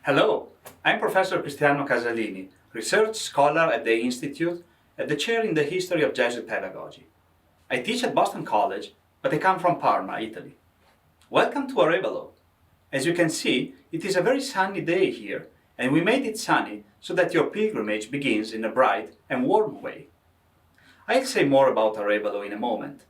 Hello, I'm Professor Cristiano Casalini, research scholar at the Institute and the chair in the history of Jesuit pedagogy. I teach at Boston College, but I come from Parma, Italy. Welcome to Arevalo. As you can see, it is a very sunny day here, and we made it sunny so that your pilgrimage begins in a bright and warm way. I'll say more about Arevalo in a moment.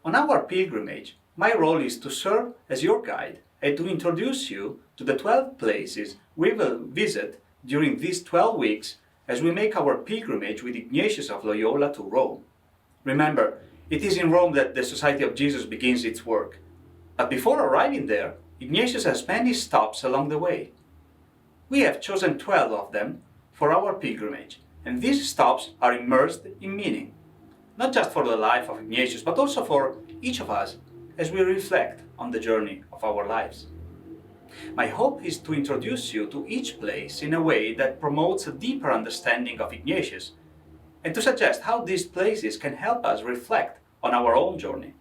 On our pilgrimage, my role is to serve as your guide and to introduce you to the 12 places we will visit during these 12 weeks as we make our pilgrimage with Ignatius of Loyola to Rome. Remember, it is in Rome that the Society of Jesus begins its work. But before arriving there, Ignatius has many stops along the way. We have chosen 12 of them for our pilgrimage, and these stops are immersed in meaning, not just for the life of Ignatius, but also for each of us as we reflect on the journey of our lives. My hope is to introduce you to each place in a way that promotes a deeper understanding of Ignatius, and to suggest how these places can help us reflect on our own journey.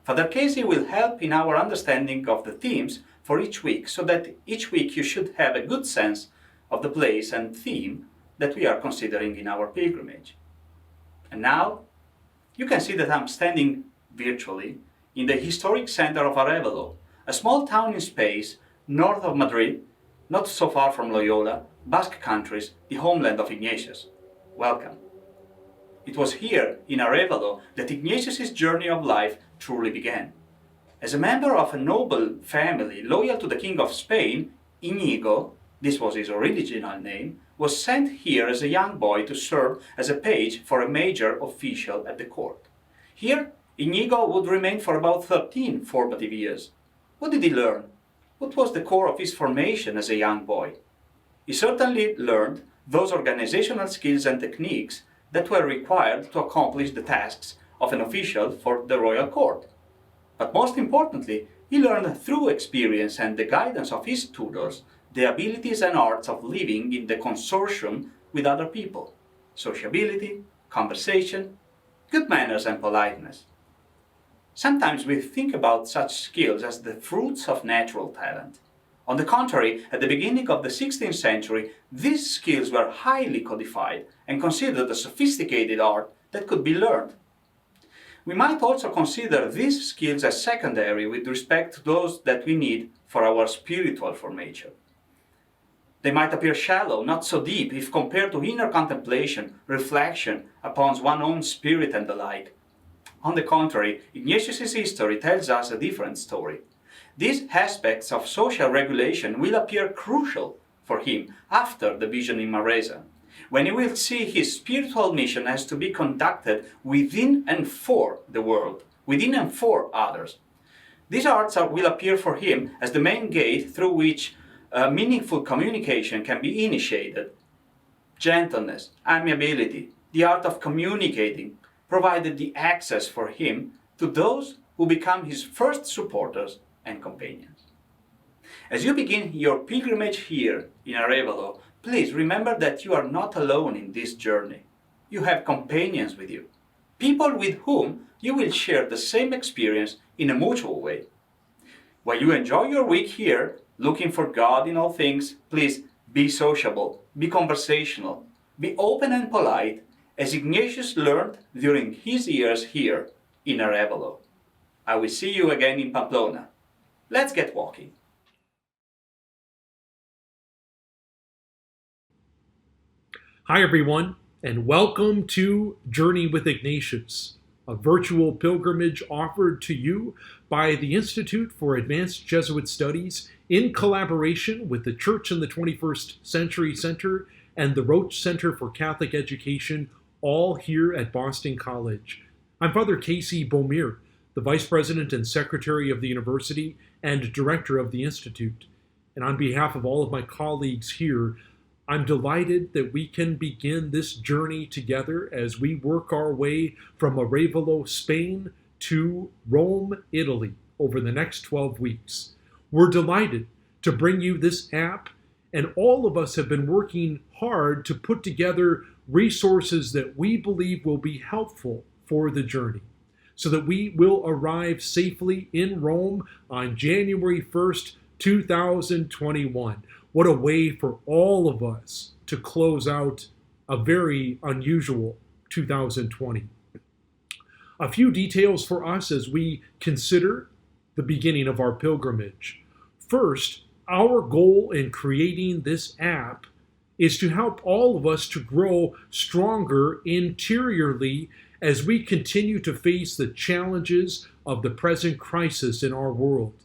Father Casey will help in our understanding of the themes for each week, so that each week you should have a good sense of the place and theme that we are considering in our pilgrimage. And now, you can see that I'm standing virtually in the historic center of Arevalo, a small town in Spain, north of Madrid, not so far from Loyola, Basque countries, the homeland of Ignatius. Welcome. It was here, in Arevalo, that Ignatius' journey of life truly began. As a member of a noble family loyal to the King of Spain, Iñigo, this was his original name, was sent here as a young boy to serve as a page for a major official at the court. Here, Iñigo would remain for about 13 formative years. What did he learn? What was the core of his formation as a young boy? He certainly learned those organizational skills and techniques that were required to accomplish the tasks of an official for the royal court. But most importantly, he learned through experience and the guidance of his tutors the abilities and arts of living in the consortium with other people: sociability, conversation, good manners and politeness. Sometimes we think about such skills as the fruits of natural talent. On the contrary, at the beginning of the 16th century, these skills were highly codified and considered a sophisticated art that could be learned. We might also consider these skills as secondary with respect to those that we need for our spiritual formation. They might appear shallow, not so deep, if compared to inner contemplation, reflection upon one's own spirit and the like. On the contrary, Ignatius' history tells us a different story. These aspects of social regulation will appear crucial for him after the vision in Maresa, when he will see his spiritual mission has to be conducted within and for the world, within and for others. These arts will appear for him as the main gate through which meaningful communication can be initiated. Gentleness, amiability, the art of communicating, provided the access for him to those who become his first supporters and companions. As you begin your pilgrimage here in Arevalo, please remember that you are not alone in this journey. You have companions with you, people with whom you will share the same experience in a mutual way. While you enjoy your week here, looking for God in all things, please be sociable, be conversational, be open and polite, as Ignatius learned during his years here in Arevalo. I will see you again in Pamplona. Let's get walking. Hi everyone, and welcome to Journey with Ignatius, a virtual pilgrimage offered to you by the Institute for Advanced Jesuit Studies in collaboration with the Church in the 21st Century Center and the Roche Center for Catholic Education, all here at Boston College. I'm Father Casey Beaumire, the Vice President and Secretary of the University and Director of the Institute. And on behalf of all of my colleagues here, I'm delighted that we can begin this journey together as we work our way from Arevalo, Spain to Rome, Italy over the next 12 weeks. We're delighted to bring you this app, and all of us have been working hard to put together resources that we believe will be helpful for the journey, so that we will arrive safely in Rome on January 1st, 2021. What a way for all of us to close out a very unusual 2020. A few details for us as we consider the beginning of our pilgrimage. First, our goal in creating this app is to help all of us to grow stronger interiorly as we continue to face the challenges of the present crisis in our world.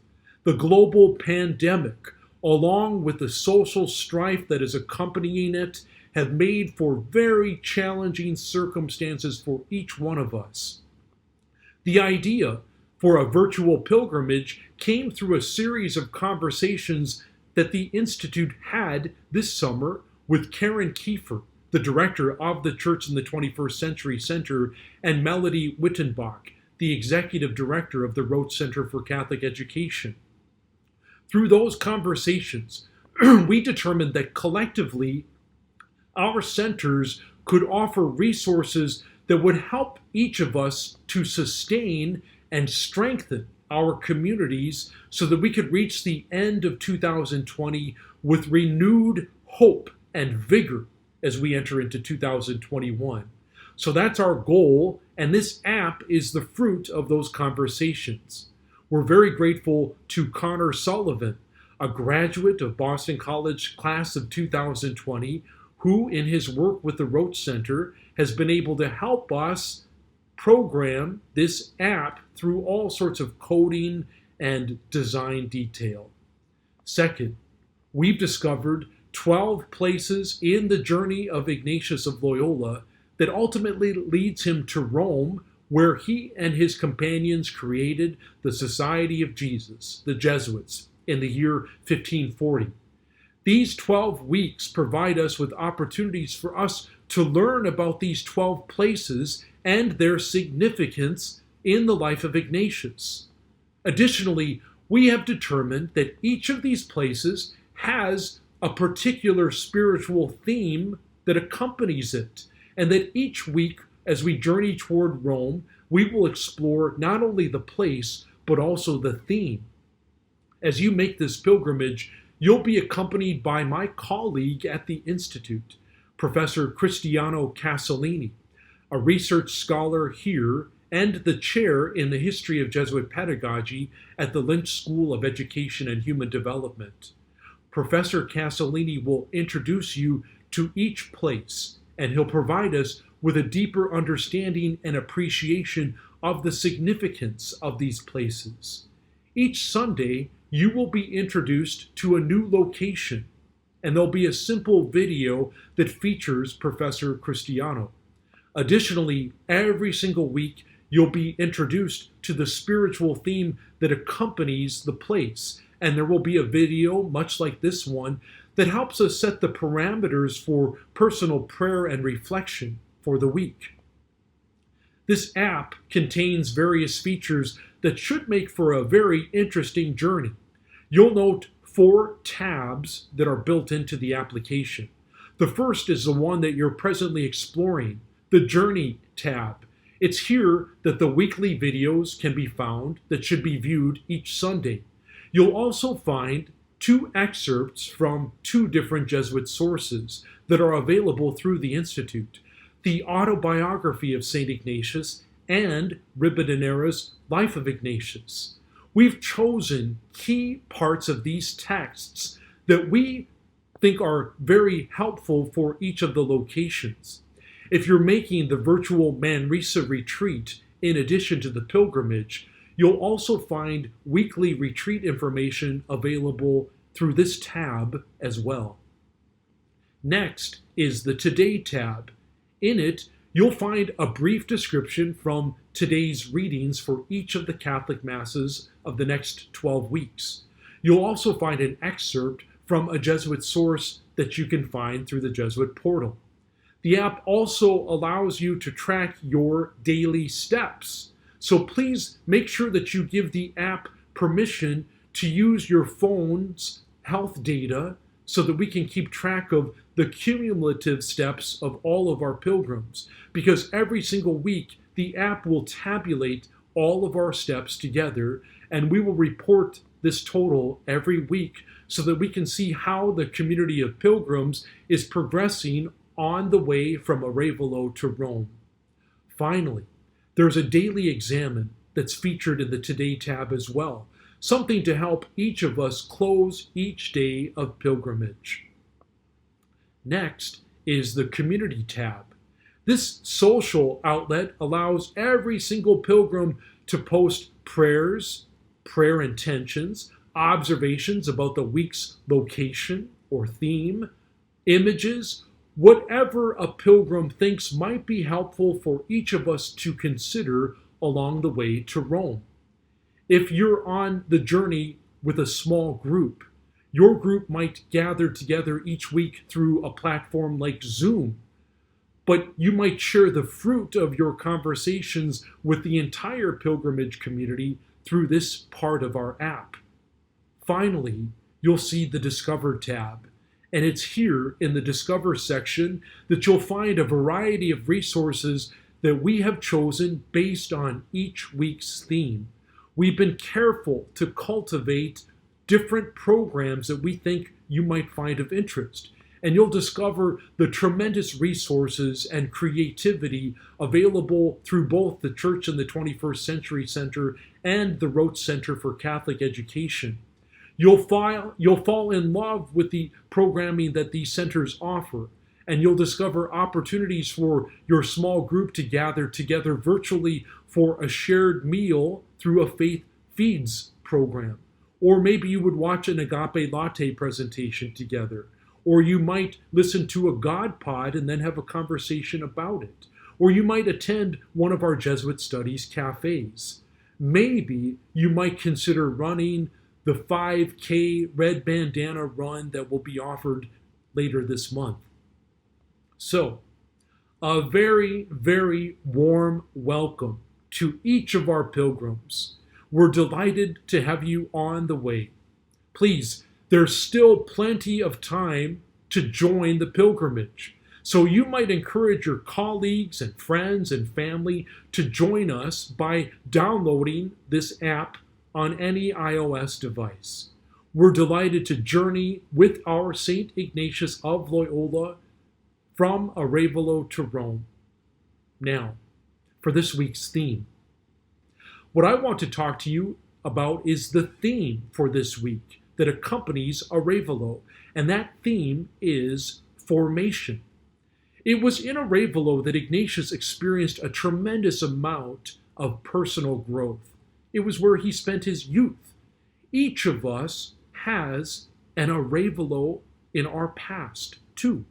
The global pandemic, along with the social strife that is accompanying it, have made for very challenging circumstances for each one of us. The idea for a virtual pilgrimage came through a series of conversations that the Institute had this summer with Karen Kiefer, the director of the Church in the 21st Century Center, and Melody Wittenbach, the executive director of the Roche Center for Catholic Education. Through those conversations, we determined that collectively, our centers could offer resources that would help each of us to sustain and strengthen our communities so that we could reach the end of 2020 with renewed hope and vigor as we enter into 2021. So that's our goal, and this app is the fruit of those conversations. We're very grateful to Connor Sullivan, a graduate of Boston College class of 2020, who in his work with the Roche Center has been able to help us program this app through all sorts of coding and design detail. Second, we've discovered 12 places in the journey of Ignatius of Loyola that ultimately leads him to Rome, where he and his companions created the Society of Jesus, the Jesuits, in the year 1540. These 12 weeks provide us with opportunities for us to learn about these 12 places and their significance in the life of Ignatius. Additionally, we have determined that each of these places has a particular spiritual theme that accompanies it, and that each week, as we journey toward Rome, we will explore not only the place, but also the theme. As you make this pilgrimage, you'll be accompanied by my colleague at the Institute, Professor Cristiano Casalini, a research scholar here and the chair in the history of Jesuit pedagogy at the Lynch School of Education and Human Development. Professor Casalini will introduce you to each place, and he'll provide us with a deeper understanding and appreciation of the significance of these places. Each Sunday, you will be introduced to a new location, and there'll be a simple video that features Professor Cristiano. Additionally, every single week, you'll be introduced to the spiritual theme that accompanies the place, and there will be a video, much like this one, that helps us set the parameters for personal prayer and reflection for the week. This app contains various features that should make for a very interesting journey. You'll note 4 tabs that are built into the application. The first is the one that you're presently exploring, the Journey tab. It's here that the weekly videos can be found that should be viewed each Sunday. You'll also find 2 excerpts from 2 different Jesuit sources that are available through the Institute: the autobiography of St. Ignatius and Ribadeneira's Life of Ignatius. We've chosen key parts of these texts that we think are very helpful for each of the locations. If you're making the virtual Manresa retreat in addition to the pilgrimage, you'll also find weekly retreat information available through this tab as well. Next is the Today tab. In it, you'll find a brief description from today's readings for each of the Catholic Masses of the next 12 weeks. You'll also find an excerpt from a Jesuit source that you can find through the Jesuit portal. The app also allows you to track your daily steps. So please make sure that you give the app permission to use your phone's health data so that we can keep track of the cumulative steps of all of our pilgrims. Because every single week, the app will tabulate all of our steps together, and we will report this total every week so that we can see how the community of pilgrims is progressing on the way from Arevalo to Rome. Finally, there's a daily examen that's featured in the Today tab as well, something to help each of us close each day of pilgrimage. Next is the Community tab. This social outlet allows every single pilgrim to post prayers, prayer intentions, observations about the week's location or theme, images, whatever a pilgrim thinks might be helpful for each of us to consider along the way to Rome. If you're on the journey with a small group, your group might gather together each week through a platform like Zoom, but you might share the fruit of your conversations with the entire pilgrimage community through this part of our app. Finally, you'll see the Discover tab, and it's here in the Discover section that you'll find a variety of resources that we have chosen based on each week's theme. We've been careful to cultivate different programs that we think you might find of interest, and you'll discover the tremendous resources and creativity available through both the Church in the 21st Century Center and the Rote Center for Catholic Education. You'll fall in love with the programming that these centers offer, and you'll discover opportunities for your small group to gather together virtually for a shared meal through a Faith Feeds program. Or maybe you would watch an Agape Latte presentation together. Or you might listen to a God Pod and then have a conversation about it. Or you might attend one of our Jesuit Studies cafes. Maybe you might consider running the 5K red bandana run that will be offered later this month. So, a very, very warm welcome to each of our pilgrims. We're delighted to have you on the way. Please, there's still plenty of time to join the pilgrimage. So you might encourage your colleagues and friends and family to join us by downloading this app on any iOS device. We're delighted to journey with our St. Ignatius of Loyola from Arevalo to Rome. Now, for this week's theme. What I want to talk to you about is the theme for this week that accompanies Arevalo, and that theme is formation. It was in Arevalo that Ignatius experienced a tremendous amount of personal growth. It was where he spent his youth. Each of us has an Arevalo in our past, too.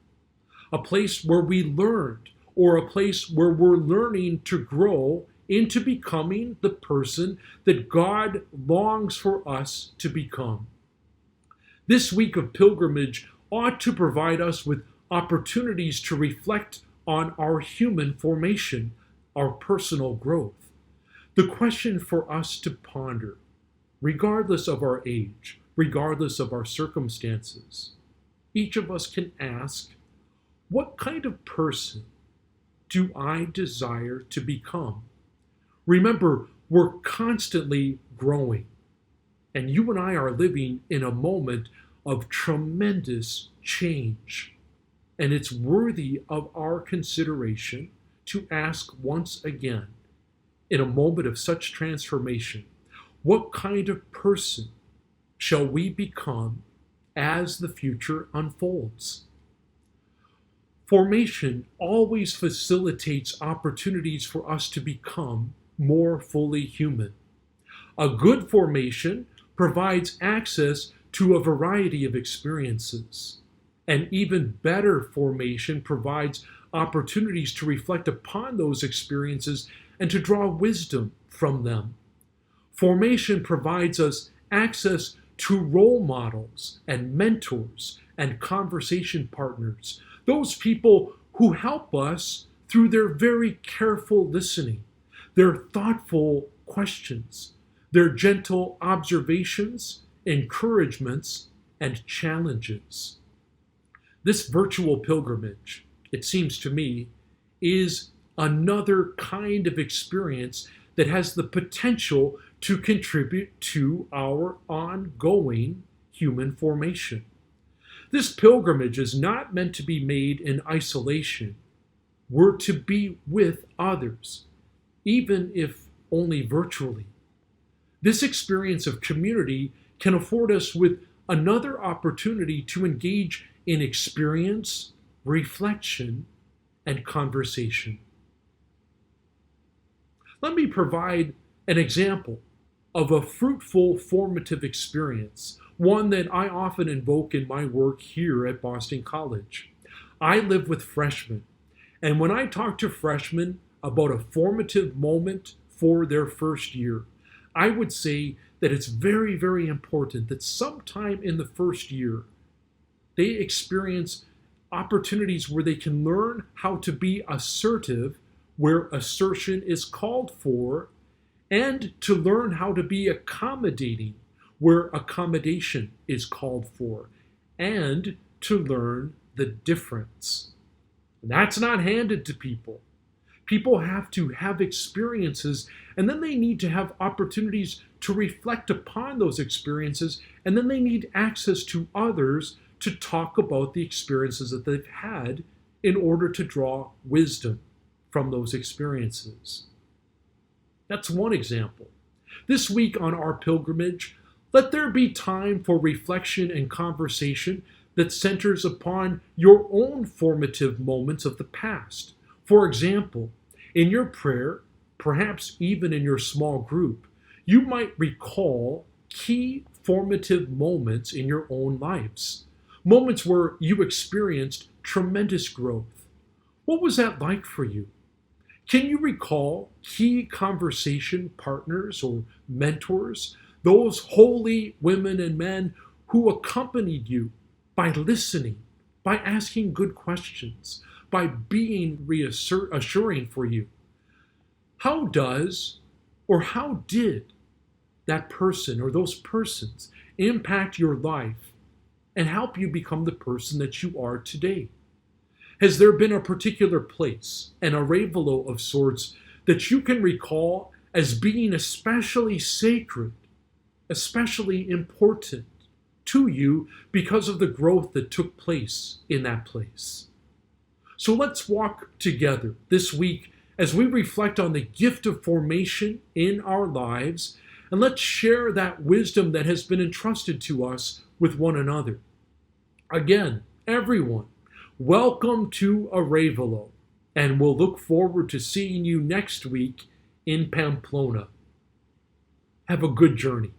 A place where we learned, or a place where we're learning to grow into becoming the person that God longs for us to become. This week of pilgrimage ought to provide us with opportunities to reflect on our human formation, our personal growth. The question for us to ponder, regardless of our age, regardless of our circumstances, each of us can ask, what kind of person do I desire to become? Remember, we're constantly growing, and you and I are living in a moment of tremendous change, and it's worthy of our consideration to ask once again, in a moment of such transformation, what kind of person shall we become as the future unfolds? Formation always facilitates opportunities for us to become more fully human. A good formation provides access to a variety of experiences. An even better formation provides opportunities to reflect upon those experiences and to draw wisdom from them. Formation provides us access to role models and mentors and conversation partners, those people who help us through their very careful listening, their thoughtful questions, their gentle observations, encouragements, and challenges. This virtual pilgrimage, it seems to me, is another kind of experience that has the potential to contribute to our ongoing human formation. This pilgrimage is not meant to be made in isolation. We're to be with others, even if only virtually. This experience of community can afford us with another opportunity to engage in experience, reflection, and conversation. Let me provide an example of a fruitful formative experience, one that I often invoke in my work here at Boston College. I live with freshmen, and when I talk to freshmen about a formative moment for their first year, I would say that it's very, very important that sometime in the first year, they experience opportunities where they can learn how to be assertive, where assertion is called for, and to learn how to be accommodating, where accommodation is called for, and to learn the difference. And that's not handed to people. People have to have experiences, and then they need to have opportunities to reflect upon those experiences, and then they need access to others to talk about the experiences that they've had in order to draw wisdom from those experiences. That's one example. This week on our pilgrimage, let there be time for reflection and conversation that centers upon your own formative moments of the past. For example, in your prayer, perhaps even in your small group, you might recall key formative moments in your own lives, moments where you experienced tremendous growth. What was that like for you? Can you recall key conversation partners or mentors, those holy women and men who accompanied you by listening, by asking good questions, by being reassuring for you? How does or how did that person or those persons impact your life and help you become the person that you are today? Has there been a particular place, an Arevalo of sorts, that you can recall as being especially sacred, especially important to you because of the growth that took place in that place? So let's walk together this week as we reflect on the gift of formation in our lives, and let's share that wisdom that has been entrusted to us with one another. Again, everyone, welcome to Arevalo, and we'll look forward to seeing you next week in Pamplona. Have a good journey.